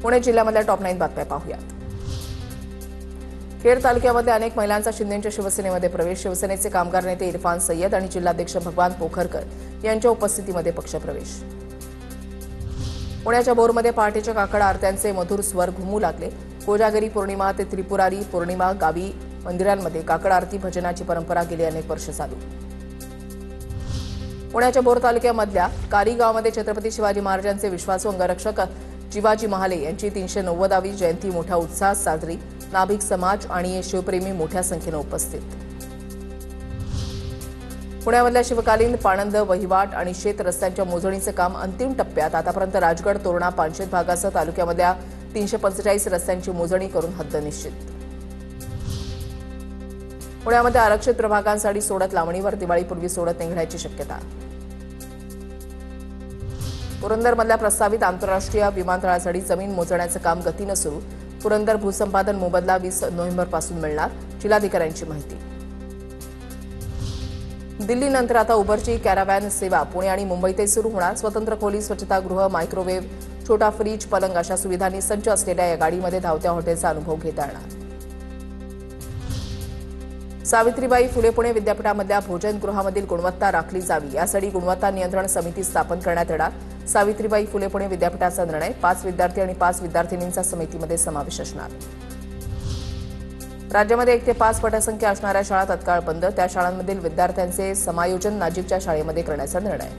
Pune जिल्ह्यामधल्या top 9 बातम्या पाहूयात। खेड तालुक्यामध्ये अनेक महिलांचा शिंदेच्या शिवसेनेमध्ये प्रवेश। शिवसेनेचे कामगार नेते इरफान सय्यद आणि जिल्हाध्यक्ष भगवान पोखरकर यांच्या उपस्थितीमध्ये पक्षप्रवेश। पुण्याच्या भोरमध्ये पहाटेच्या काकड आरत्यांचे मधुर स्वर घुमू लागले। कोजागरी पौर्णिमा ते त्रिपुरारी पौर्णिमा गावी मंदिरांमध्ये काकड आरती भजनाची परंपरा गेली अनेक वर्ष चालू। पुण्याच्या भोर तालुक्यामधल्या कारी गावामध्ये छत्रपती शिवाजी महाराजांचे विश्वासू अंगरक्षक जिवाजी महाले यांची 390वी जयंती मोठ्या उत्साहात साजरी। नाभिक समाज आणि शिवप्रेमी मोठ्या संख्येने उपस्थित। पुण्यामधल्या शिवकालीन पाणंद वहिवाट आणि शेत रस्त्यांच्या मोजणीचे काम अंतिम टप्प्यात। आतापर्यंत राजगड तोरणा पानशेत भागासह तालुक्यामधल्या 345 रस्त्यांची मोजणी करून हद्द निश्चित। पुण्यामध्ये आरक्षित प्रभागांसाठी सोडत लावणीवर दिवाळीपूर्वी सोडत निघण्याची शक्यता। पुरंदरमधल्या प्रस्तावित आंतरराष्ट्रीय विमानतळासाठी जमीन मोजण्याचं काम गतीनं सुरू। पुरंदर भूसंपादन मोबदला 20 नोव्हेंबरपासून मिळणार, जिल्हाधिकाऱ्यांची माहिती। दिल्लीनंतर आता उबरची कॅराव्हॅन सेवा पुणे आणि मुंबईतही सुरू होणार। स्वतंत्र खोली, स्वच्छतागृह, मायक्रोवेव्ह, छोटा फ्रीज, पलंग अशा सुविधांनी सज्ज असलेल्या या गाडीमध्ये धावत्या हॉटेलचा अनुभव घेता येणार। सावित्रीबाई फुले पुणे विद्यापीठामधल्या भोजनगृहामधील गुणवत्ता राखली जावी यासाठी गुणवत्ता नियंत्रण समिती स्थापन करण्यात येणार। सावित्रीबाई फुले पुणे विद्यापीठाचा निर्णय। 5 विद्यार्थी आणि 5 विद्यार्थिनींचा समितीमध्ये समावेश असणार। राज्यामध्ये 1 ते 5 पटसंख्या असणाऱ्या शाळा तत्काळ बंद। त्या शाळांमधील विद्यार्थ्यांचे समायोजन नजीकच्या शाळेमध्ये करण्याचा निर्णय।